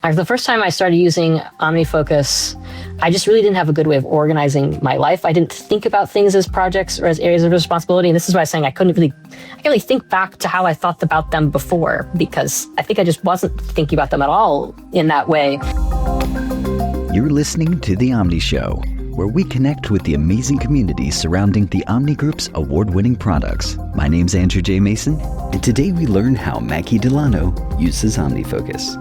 The first time I started using OmniFocus, I just really didn't have a good way of organizing my life. I didn't think about things as projects or as areas of responsibility. And this is why I was saying I can't really think back to how I thought about them before, because I think I just wasn't thinking about them at all in that way. You're listening to The Omni Show, where we connect with the amazing community surrounding the Omni Group's award-winning products. My name's Andrew J. Mason, and today we learn how Maggie Delano uses OmniFocus.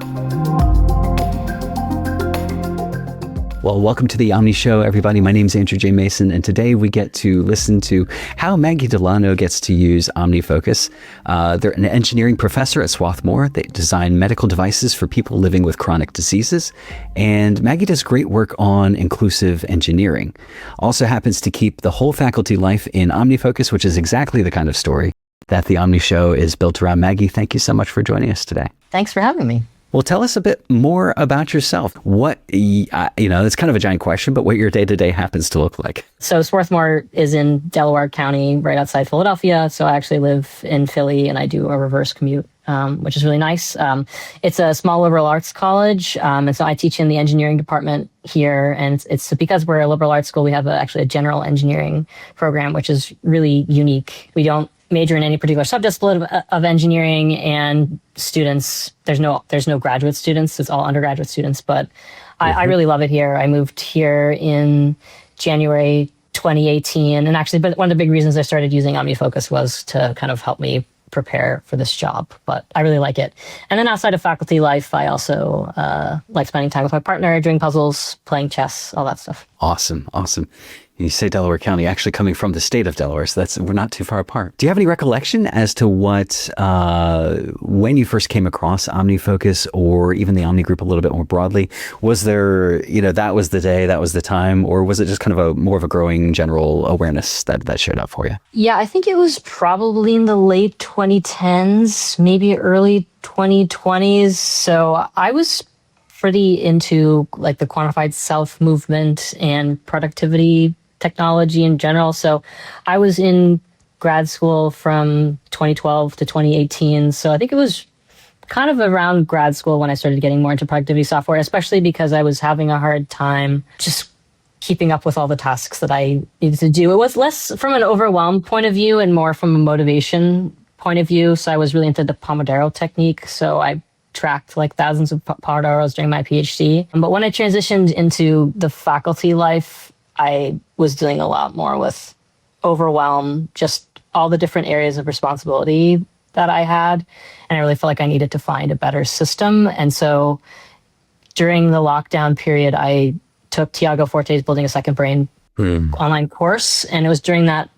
Well, welcome to the Omni Show, everybody. My name is Andrew J. Mason, and today we get to listen to how Maggie Delano gets to use OmniFocus. They're an engineering professor at Swarthmore. They design medical devices for people living with chronic diseases, and Maggie does great work on inclusive engineering. Also happens to keep the whole faculty life in OmniFocus, which is exactly the kind of story that the Omni Show is built around. Maggie, thank you so much for joining us today. Thanks for having me. Well, tell us a bit more about yourself. What, it's kind of a giant question, but what your day-to-day happens to look like. So Swarthmore is in Delaware County, right outside Philadelphia. So I actually live in Philly and I do a reverse commute, which is really nice. It's a small liberal arts college. And so I teach in the engineering department here. And it's because we're a liberal arts school, we have actually a general engineering program, which is really unique. We don't major in any particular subdiscipline of engineering, and students, there's no graduate students, it's all undergraduate students, but I really love it here. I moved here in January 2018, and actually, but one of the big reasons I started using OmniFocus was to kind of help me prepare for this job, but I really like it. And then outside of faculty life, I also like spending time with my partner, doing puzzles, playing chess, all that stuff. Awesome. You say Delaware County, actually coming from the state of Delaware, so we're not too far apart. Do you have any recollection as to what, when you first came across OmniFocus or even the Omni Group a little bit more broadly? Was there, that was the day, that was the time, or was it just kind of more of a growing general awareness that showed up for you? Yeah, I think it was probably in the late 2010s, maybe early 2020s. So I was pretty into like the quantified self movement and productivity technology in general. So I was in grad school from 2012 to 2018. So I think it was kind of around grad school when I started getting more into productivity software, especially because I was having a hard time just keeping up with all the tasks that I needed to do. It was less from an overwhelmed point of view and more from a motivation point of view. So I was really into the Pomodoro technique. So I tracked like thousands of Pomodoros during my PhD. But when I transitioned into the faculty life, I was dealing a lot more with overwhelm, just all the different areas of responsibility that I had. And I really felt like I needed to find a better system. And so during the lockdown period, I took Tiago Forte's Building a Second Brain online course. And it was during that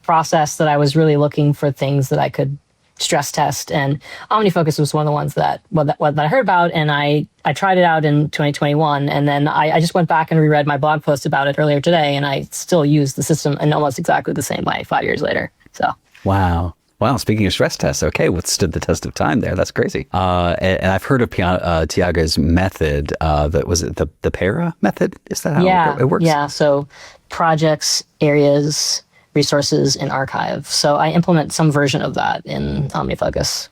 process that I was really looking for things that I could stress test, and OmniFocus was one of the ones that I heard about, and I tried it out in 2021, and then I just went back and reread my blog post about it earlier today, and I still use the system in almost exactly the same way 5 years later. So wow. Speaking of stress tests, okay, withstood the test of time there. That's crazy. And I've heard of Tiago's method. Was it the PARA method? Is that how it works? Yeah. So projects, areas, resources, and archive. So I implement some version of that in OmniFocus.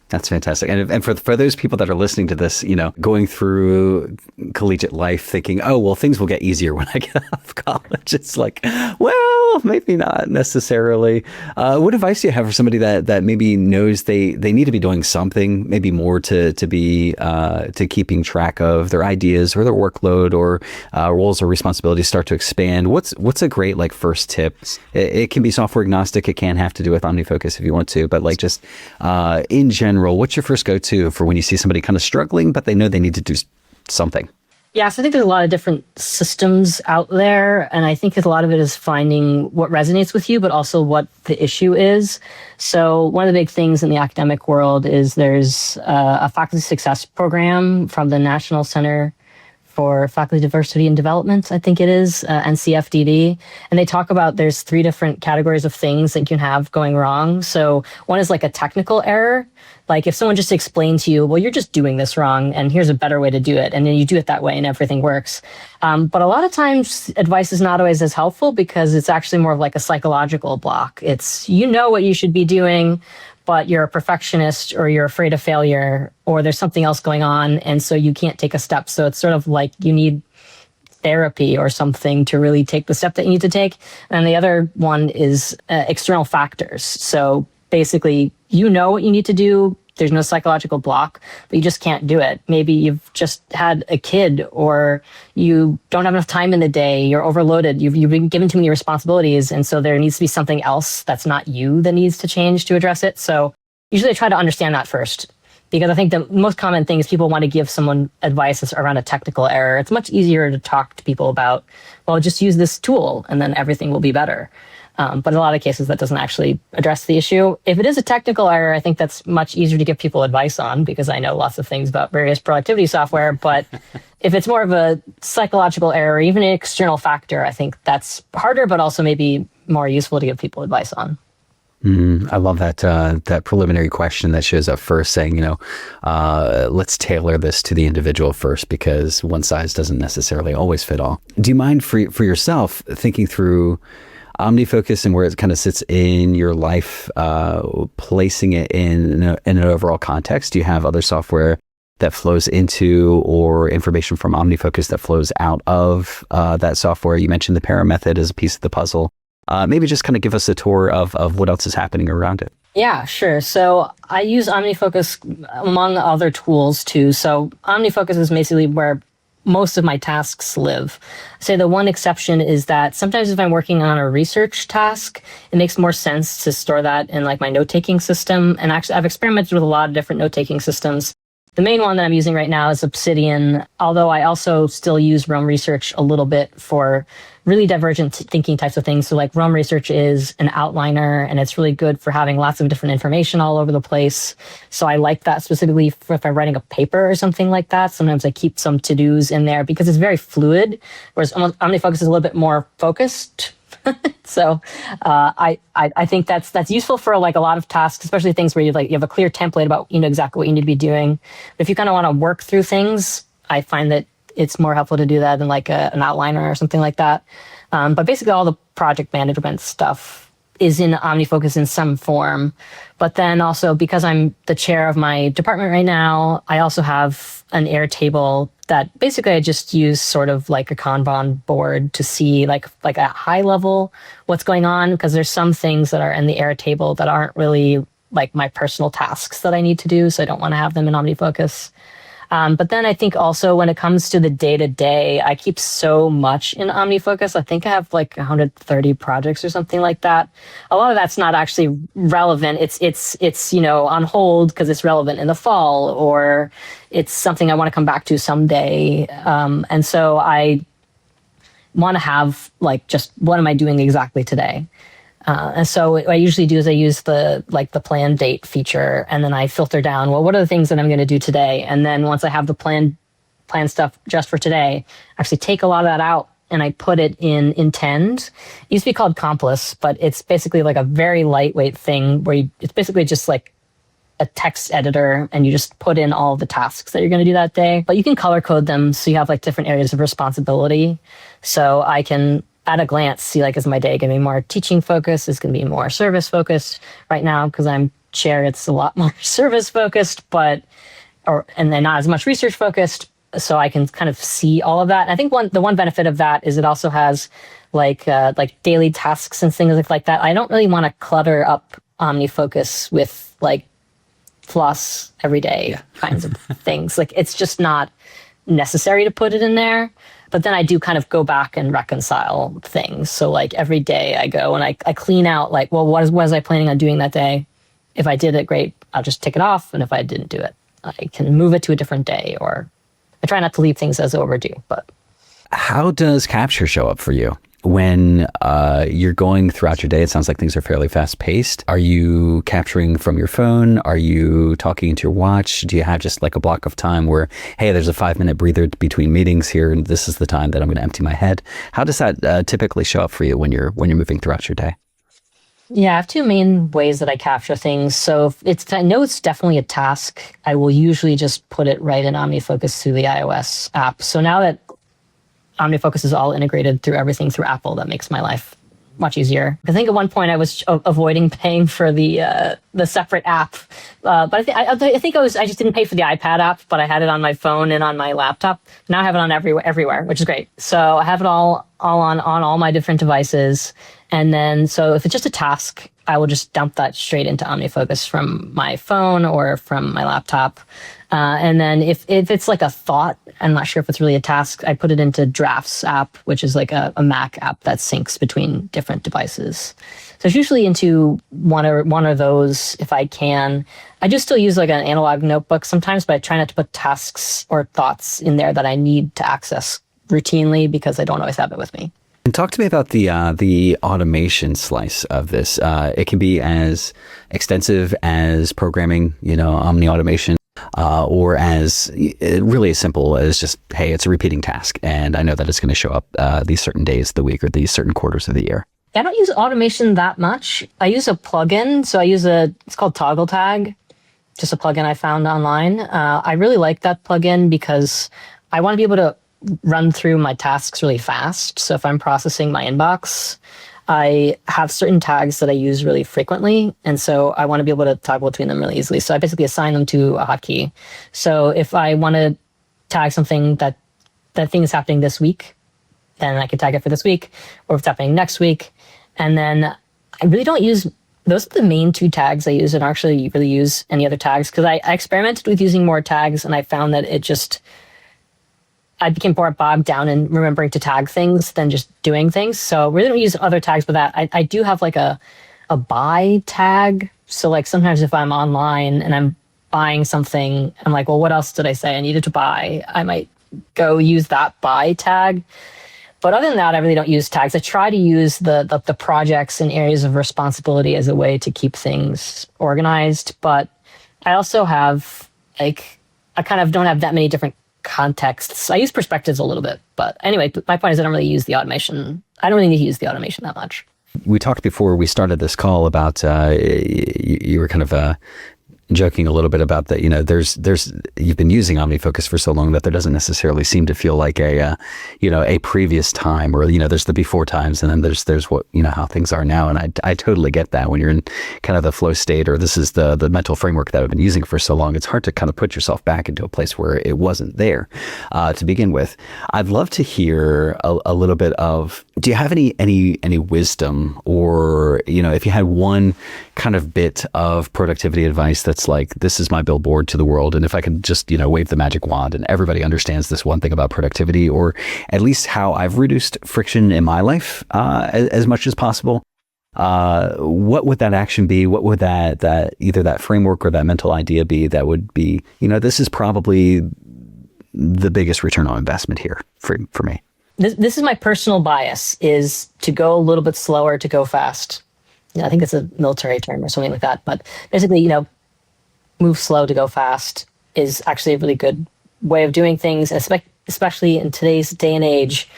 That's fantastic. And for those people that are listening to this, going through collegiate life thinking, oh, well, things will get easier when I get out of college. It's like, well, maybe not necessarily. What advice do you have for somebody that maybe knows they need to be doing something, maybe more to be to keeping track of their ideas or their workload or roles or responsibilities start to expand? What's a great first tip? It can be software agnostic. It can have to do with OmniFocus if you want to, but just in general, what's your first go-to for when you see somebody kind of struggling, but they know they need to do something? Yeah, so I think there's a lot of different systems out there, and I think a lot of it is finding what resonates with you, but also what the issue is. So one of the big things in the academic world is there's a faculty success program from the National Center for Faculty Diversity and Development, I think it is, NCFDD. And they talk about there's 3 different categories of things that you can have going wrong. So one is like a technical error. Like if someone just explains to you, well, you're just doing this wrong and here's a better way to do it. And then you do it that way and everything works. But a lot of times advice is not always as helpful because it's actually more of like a psychological block. It's, what you should be doing, but you're a perfectionist or you're afraid of failure or there's something else going on. And so you can't take a step. So it's sort of like you need therapy or something to really take the step that you need to take. And the other one is external factors. So basically, you know what you need to do. There's no psychological block, but you just can't do it. Maybe you've just had a kid or you don't have enough time in the day. You're overloaded. You've been given too many responsibilities. And so there needs to be something else that's not you that needs to change to address it. So usually I try to understand that first, because I think the most common thing is people want to give someone advice around a technical error. It's much easier to talk to people about, well, just use this tool and then everything will be better. But in a lot of cases, that doesn't actually address the issue. If it is a technical error, I think that's much easier to give people advice on, because I know lots of things about various productivity software. But if it's more of a psychological error, even an external factor, I think that's harder, but also maybe more useful to give people advice on. I love that preliminary question that shows up first, saying, let's tailor this to the individual first, because one size doesn't necessarily always fit all. Do you mind for yourself thinking through OmniFocus and where it kind of sits in your life, placing it in an overall context? Do you have other software that flows into, or information from OmniFocus that flows out of that software? You mentioned the para method as a piece of the puzzle. Maybe just kind of give us a tour of what else is happening around it. Yeah, sure. So I use OmniFocus among other tools too. So OmniFocus is basically where most of my tasks live. Say the one exception is that sometimes if I'm working on a research task, it makes more sense to store that in like my note-taking system. And actually, I've experimented with a lot of different note-taking systems. The main one that I'm using right now is Obsidian, although I also still use Roam Research a little bit for really divergent thinking types of things. So like Roam Research is an outliner, and it's really good for having lots of different information all over the place. So I like that specifically for if I'm writing a paper or something like that. Sometimes I keep some to-dos in there because it's very fluid, whereas OmniFocus is a little bit more focused. So I think that's useful for like a lot of tasks, especially things where you have a clear template about exactly what you need to be doing. But if you kind of want to work through things, I find that it's more helpful to do that than like an outliner or something like that. But basically all the project management stuff is in OmniFocus in some form. But then also, because I'm the chair of my department right now, I also have an Airtable that basically I just use sort of like a Kanban board to see like at high level what's going on, because there's some things that are in the Airtable that aren't really like my personal tasks that I need to do, so I don't want to have them in OmniFocus. But then I think also when it comes to the day-to-day, I keep so much in OmniFocus. I think I have like 130 projects or something like that. A lot of that's not actually relevant. It's on hold because it's relevant in the fall, or it's something I want to come back to someday. And so I want to have like just what am I doing exactly today? And so what I usually do is I use the plan date feature, and then I filter down, well, what are the things that I'm going to do today? And then once I have the plan stuff just for today, I actually take a lot of that out and I put it in Intend. It used to be called Compass, but it's basically like a very lightweight thing where it's basically just like a text editor, and you just put in all the tasks that you're going to do that day. But you can color code them so you have like different areas of responsibility. So I can at a glance see like, is my day going to be more teaching focused? Is going to be more service focused? Right now, because I'm chair, it's a lot more service focused, and then not as much research focused. So I can kind of see all of that. And I think the one benefit of that is it also has like daily tasks and things like that. I don't really want to clutter up OmniFocus with like floss everyday kinds of things. Like it's just not necessary to put it in there. But then I do kind of go back and reconcile things. So like every day I go and I clean out like, well, what was I planning on doing that day? If I did it, great, I'll just tick it off. And if I didn't do it, I can move it to a different day, or I try not to leave things as overdue. But how does capture show up for you? When you're going throughout your day, it sounds like things are fairly fast paced. Are you capturing from your phone? Are you talking into your watch? Do you have just like a block of time where, hey, there's a 5-minute breather between meetings here, and this is the time that I'm going to empty my head? How does that typically show up for you when you're moving throughout your day? Yeah, I have two main ways that I capture things. So if I know it's definitely a task, I will usually just put it right in OmniFocus through the iOS app. So now that OmniFocus is all integrated through everything through Apple, that makes my life much easier. I think at one point I was avoiding paying for the separate app, but I think I just didn't pay for the iPad app, but I had it on my phone and on my laptop. Now I have it on everywhere, which is great. So I have it all on all my different devices, and then so if it's just a task, I will just dump that straight into OmniFocus from my phone or from my laptop. And then if it's like a thought, I'm not sure if it's really a task, I put it into Drafts app, which is like a Mac app that syncs between different devices. So it's usually into one of those if I can. I do still use like an analog notebook sometimes, but I try not to put tasks or thoughts in there that I need to access routinely because I don't always have it with me. And talk to me about the automation slice of this. It can be as extensive as programming, Omni automation, or as really as simple as just, hey, it's a repeating task, and I know that it's going to show up these certain days of the week or these certain quarters of the year. I don't use automation that much. I use a plugin, so it's called Toggle Tag, just a plugin I found online. I really like that plugin because I want to be able to run through my tasks really fast. So if I'm processing my inbox, I have certain tags that I use really frequently. And so I want to be able to toggle between them really easily. So I basically assign them to a hotkey. So if I want to tag something that thing is happening this week, then I can tag it for this week, or if it's happening next week. And then I really don't use, those are the main two tags I use. I don't actually really use any other tags because I experimented with using more tags and I found that I became more bogged down in remembering to tag things than just doing things. So really don't use other tags for that. I do have like a buy tag. So like sometimes if I'm online and I'm buying something, I'm like, well, what else did I say I needed to buy? I might go use that buy tag. But other than that, I really don't use tags. I try to use the projects and areas of responsibility as a way to keep things organized. But I also have I kind of don't have that many different contexts. I use perspectives a little bit, but anyway, my point is I don't really use the automation. I don't really need to use the automation that much. We talked before we started this call about you were kind of joking a little bit about that. There's you've been using OmniFocus for so long that there doesn't necessarily seem to feel like a previous time, or there's the before times, and then there's what how things are now. And I totally get that when you're in kind of the flow state, or this is the mental framework that I've been using for so long. It's hard to kind of put yourself back into a place where it wasn't there to begin with. I'd love to hear a little bit of, do you have any wisdom, or if you had one kind of bit of productivity advice that's like, this is my billboard to the world, and if I could just wave the magic wand and everybody understands this one thing about productivity, or at least how I've reduced friction in my life as much as possible, what would that action be? What would that either that framework or that mental idea be that would be, this is probably the biggest return on investment here for me? This is my personal bias, is to go a little bit slower to go fast. I think it's a military term or something like that. But basically, move slow to go fast is actually a really good way of doing things, especially in today's day and age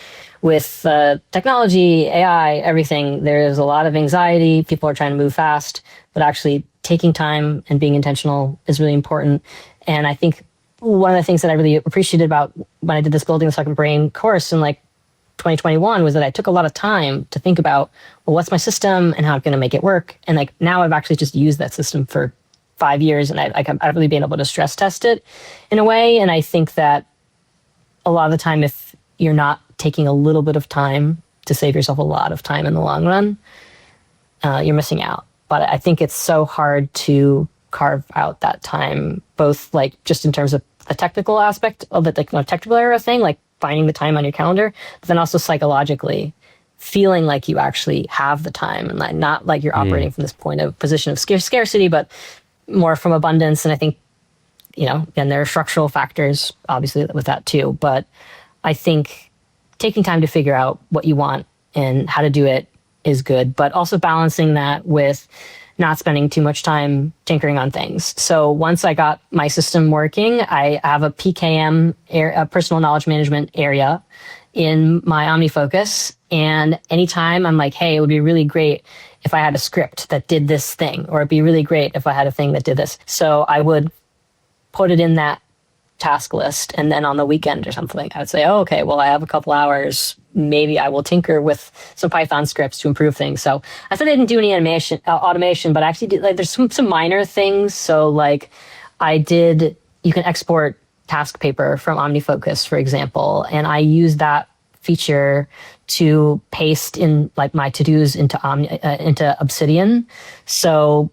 with technology, AI, everything. There's a lot of anxiety. People are trying to move fast, but actually taking time and being intentional is really important. And I think one of the things that I really appreciated about when I did this Building the Second Brain course in 2021 was that I took a lot of time to think about, well, what's my system and how I'm going to make it work. And now I've actually just used that system for 5 years, and I've really been able to stress test it in a way. And I think that a lot of the time, if you're not taking a little bit of time to save yourself a lot of time in the long run, you're missing out. But I think it's so hard to carve out that time, both just in terms of the technical aspect of the technical area thing, finding the time on your calendar, but then also psychologically feeling like you actually have the time, and not like you're operating from this position of scarcity, but more from abundance. And I think, and there are structural factors obviously with that too, but I think taking time to figure out what you want and how to do it is good, but also balancing that with not spending too much time tinkering on things. So once I got my system working, I have a PKM, a personal knowledge management area in my OmniFocus. And anytime I'm like, hey, it would be really great if I had a script that did this thing, or it'd be really great if I had a thing that did this. So I would put it in that task list. And then on the weekend or something, I would say, oh, okay, well, I have a couple hours maybe I will tinker with some Python scripts to improve things. So I said I didn't do any automation, but I actually did, like, there's some minor things. So like you can export task paper from OmniFocus, for example, and I use that feature to paste in like my to-dos into Obsidian. So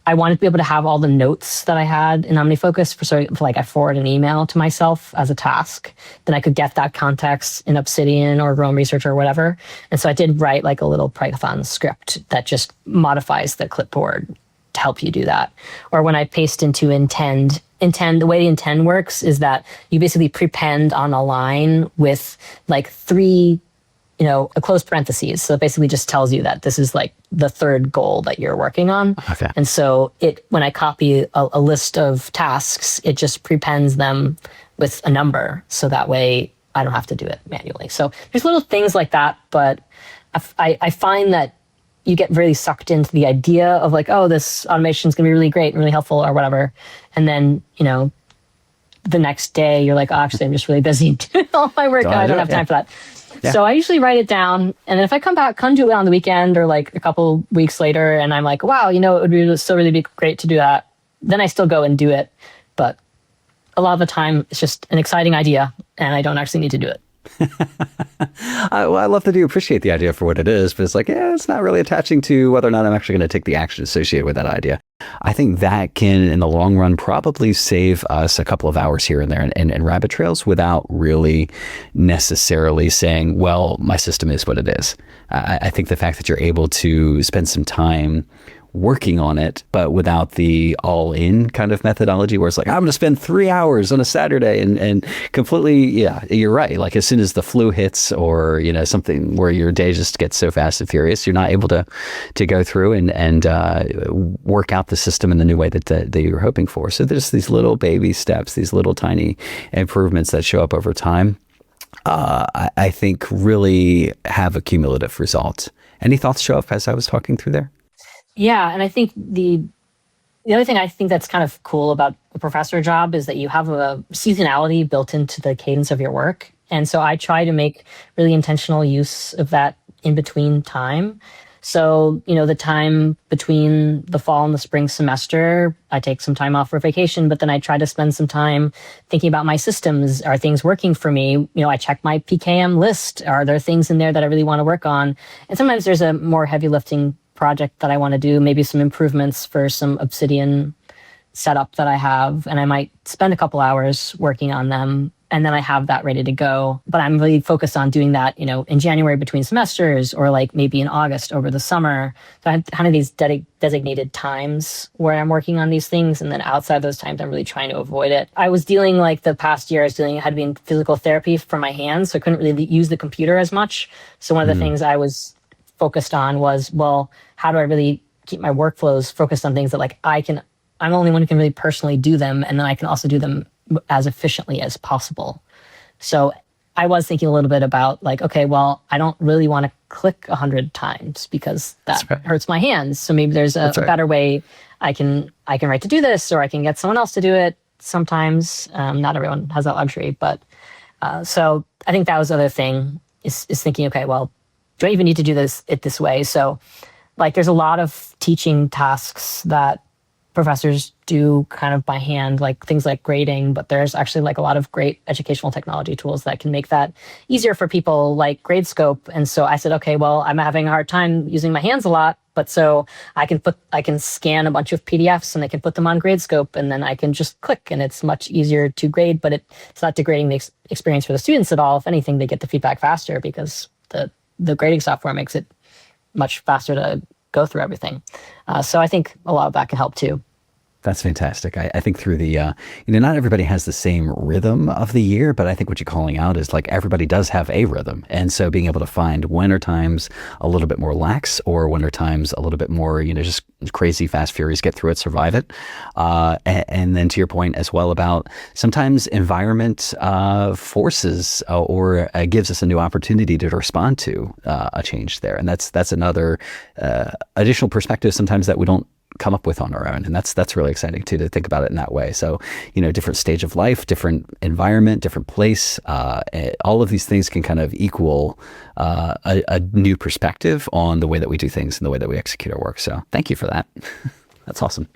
I wanted to be able to have all the notes that I had in OmniFocus for like I forward an email to myself as a task. Then I could get that context in Obsidian or Roam Research or whatever. And so I did write like a little Python script that just modifies the clipboard to help you do that. Or when I paste into intend, the way the intend works is that you basically prepend on a line with like three, a closed parentheses. So it basically just tells you that this is like the third goal that you're working on. Okay. And so when I copy a list of tasks, it just prepends them with a number. So that way I don't have to do it manually. So there's little things like that, but I find that you get really sucked into the idea of like, oh, this automation is going to be really great and really helpful or whatever. And then, the next day you're like, oh, actually, I'm just really busy doing all my work. I don't have time for that. Yeah. So I usually write it down. And then if I come do it on the weekend or like a couple weeks later and I'm like, wow, it would still really be great to do that. Then I still go and do it. But a lot of the time it's just an exciting idea and I don't actually need to do it. I love that you appreciate the idea for what it is, but it's like, it's not really attaching to whether or not I'm actually going to take the action associated with that idea. I think that can, in the long run, probably save us a couple of hours here and there and rabbit trails without really necessarily saying, well, my system is what it is. I think the fact that you're able to spend some time working on it, but without the all-in kind of methodology where it's like, I'm going to spend 3 hours on a Saturday and completely, you're right. Like as soon as the flu hits or, something where your day just gets so fast and furious, you're not able to go through and work out the system in the new way that you were hoping for. So there's these little baby steps, these little tiny improvements that show up over time. I think really have a cumulative result. Any thoughts show up as I was talking through there? Yeah, and I think the other thing I think that's kind of cool about a professor job is that you have a seasonality built into the cadence of your work. And so I try to make really intentional use of that in between time. So, the time between the fall and the spring semester, I take some time off for vacation, but then I try to spend some time thinking about my systems. Are things working for me? I check my PKM list. Are there things in there that I really want to work on? And sometimes there's a more heavy lifting project that I want to do, maybe some improvements for some Obsidian setup that I have, and I might spend a couple hours working on them, and then I have that ready to go. But I'm really focused on doing that, in January between semesters or like maybe in August over the summer. So I have kind of these designated times where I'm working on these things, and then outside those times, I'm really trying to avoid it. I was dealing like the past year, I had to be in physical therapy for my hands, so I couldn't really use the computer as much. So one of the things I was focused on was, well, how do I really keep my workflows focused on things that like I'm the only one who can really personally do them, and then I can also do them as efficiently as possible. So I was thinking a little bit about like, okay, well, I don't really want to click 100 times because that hurts my hands. So maybe there's a better way I can write to do this, or I can get someone else to do it. Sometimes not everyone has that luxury, but so I think that was the other thing is thinking, okay, well, do I even need to do this way? So like there's a lot of teaching tasks that professors do kind of by hand, like things like grading, but there's actually like a lot of great educational technology tools that can make that easier for people, like Gradescope. And so I said, okay, well, I'm having a hard time using my hands a lot, but so I can scan a bunch of PDFs and I can put them on Gradescope, and then I can just click, and it's much easier to grade, but it's not degrading the experience for the students at all. If anything, they get the feedback faster because the grading software makes it much faster to go through everything. So I think a lot of that can help too. That's fantastic. I think through the, not everybody has the same rhythm of the year, but I think what you're calling out is like everybody does have a rhythm. And so being able to find when are times a little bit more lax, or when are times a little bit more, just crazy, fast, furious, get through it, survive it. And then to your point as well about sometimes environment forces or gives us a new opportunity to respond to a change there. And that's another additional perspective sometimes that we don't come up with on our own. And that's really exciting too, to think about it in that way. So, different stage of life, different environment, different place, all of these things can kind of equal a new perspective on the way that we do things and the way that we execute our work. So thank you for that. That's awesome.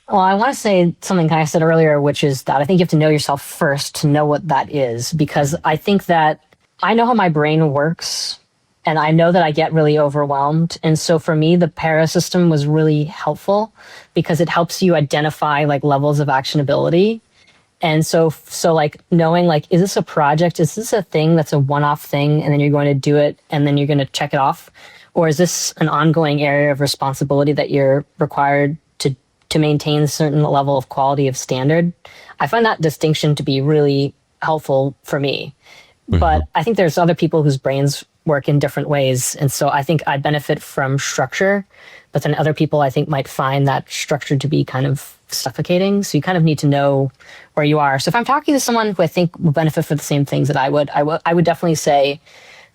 Well, I want to say something I said earlier, which is that I think you have to know yourself first to know what that is, because I think that I know how my brain works and I know that I get really overwhelmed. And so for me, the para system was really helpful because it helps you identify like levels of actionability. And so like knowing like, is this a project? Is this a thing that's a one-off thing? And then you're going to do it and then you're going to check it off? Or is this an ongoing area of responsibility that you're required to maintain a certain level of quality of standard? I find that distinction to be really helpful for me. Mm-hmm. But I think there's other people whose brains work in different ways. And so I think I benefit from structure, but then other people I think might find that structure to be kind of suffocating. So you kind of need to know where you are. So if I'm talking to someone who I think will benefit for the same things that I would definitely say,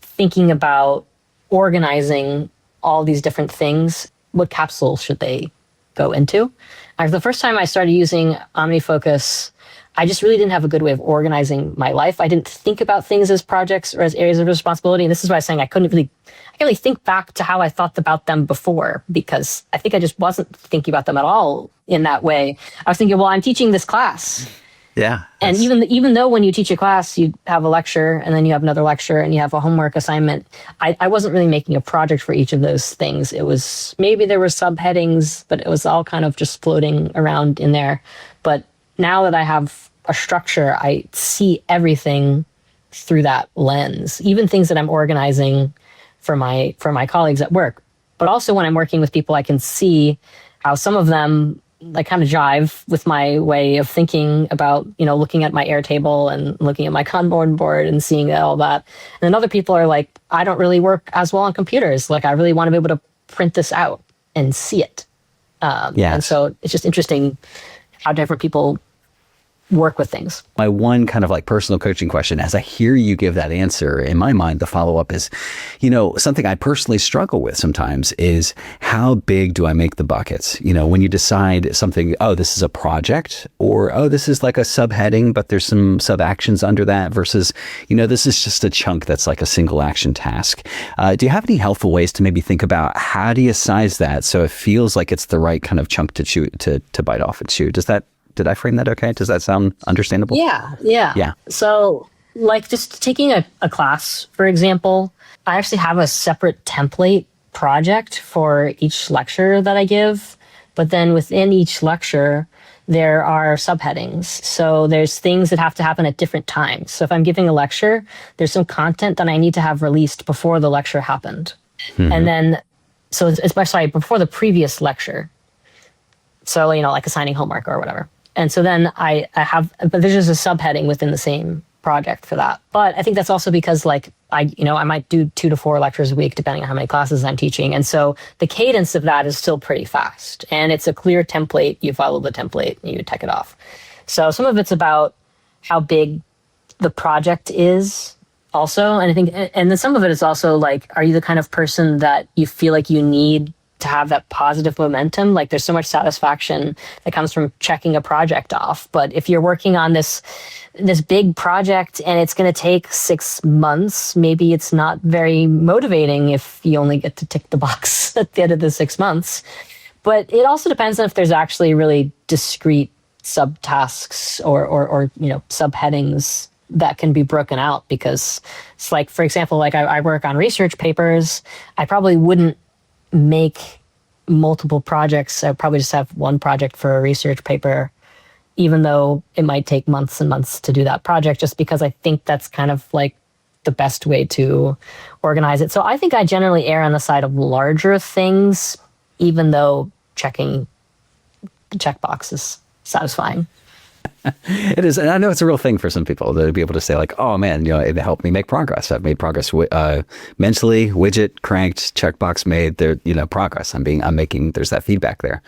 thinking about organizing all these different things, what capsule should they go into? The first time I started using OmniFocus, I just really didn't have a good way of organizing my life. I didn't think about things as projects or as areas of responsibility. And this is why I was saying I can't really think back to how I thought about them before, because I think I just wasn't thinking about them at all in that way. I was thinking, well, I'm teaching this class. Yeah. And even though when you teach a class, you have a lecture and then you have another lecture and you have a homework assignment, I wasn't really making a project for each of those things. It was, maybe there were subheadings, but it was all kind of just floating around in there. But now that I have a structure, I see everything through that lens, even things that I'm organizing for my colleagues at work. But also when I'm working with people, I can see how some of them like kind of jive with my way of thinking about, looking at my Airtable and looking at my Kanban board and seeing all that. And then other people are like, I don't really work as well on computers. Like, I really want to be able to print this out and see it. And so it's just interesting how different people work with things. My one kind of like personal coaching question, as I hear you give that answer, in my mind, the follow-up is, something I personally struggle with sometimes is, how big do I make the buckets? When you decide something, oh, this is a project, or, oh, this is like a subheading, but there's some sub-actions under that, versus, this is just a chunk that's like a single action task. Do you have any helpful ways to maybe think about how do you size that so it feels like it's the right kind of chunk to chew, to bite off and chew? Did I frame that okay? Does that sound understandable? Yeah. So like just taking a class, for example, I actually have a separate template project for each lecture that I give. But then within each lecture, there are subheadings. So there's things that have to happen at different times. So if I'm giving a lecture, there's some content that I need to have released before the lecture happened. Mm-hmm. And then, so especially before the previous lecture. So, like assigning homework or whatever. And so then I have, but there's just a subheading within the same project for that. But I think that's also because I might do 2 to 4 lectures a week, depending on how many classes I'm teaching. And so the cadence of that is still pretty fast. And it's a clear template. You follow the template and you check it off. So some of it's about how big the project is also. And I think, and then some of it is also like, are you the kind of person that you feel like you need to have that positive momentum? Like, there's so much satisfaction that comes from checking a project off. But if you're working on this big project and it's going to take 6 months, maybe it's not very motivating if you only get to tick the box at the end of the 6 months. But it also depends on if there's actually really discrete subtasks or subheadings that can be broken out. Because it's like, for example, like I work on research papers. I probably wouldn't make multiple projects. I probably just have one project for a research paper, even though it might take months and months to do that project, just because I think that's kind of like the best way to organize it. So I think I generally err on the side of larger things, even though checking the checkbox is satisfying. It is. And I know it's a real thing for some people to be able to say like, oh man, it helped me make progress. I've made progress mentally, widget cranked, checkbox made, there, progress. I'm making, there's that feedback there.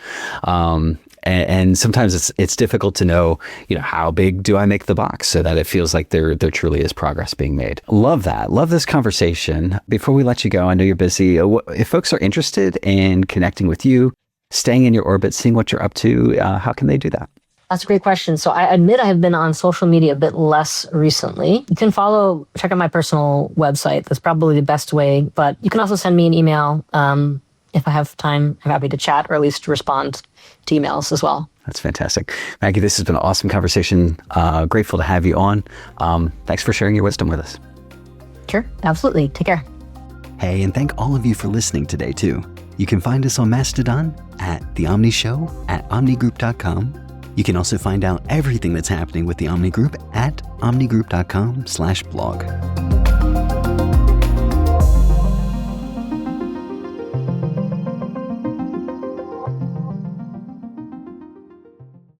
And sometimes it's difficult to know, how big do I make the box so that it feels like there truly is progress being made. Love that. Love this conversation. Before we let you go, I know you're busy. If folks are interested in connecting with you, staying in your orbit, seeing what you're up to, how can they do that? That's a great question. So I admit I have been on social media a bit less recently. You can check out my personal website. That's probably the best way. But you can also send me an email. If I have time, I'm happy to chat or at least respond to emails as well. That's fantastic. Maggie, this has been an awesome conversation. Grateful to have you on. Thanks for sharing your wisdom with us. Sure, absolutely. Take care. Hey, and thank all of you for listening today, too. You can find us on Mastodon at The Omni Show at omnigroup.com. You can also find out everything that's happening with the Omni Group at omnigroup.com/blog.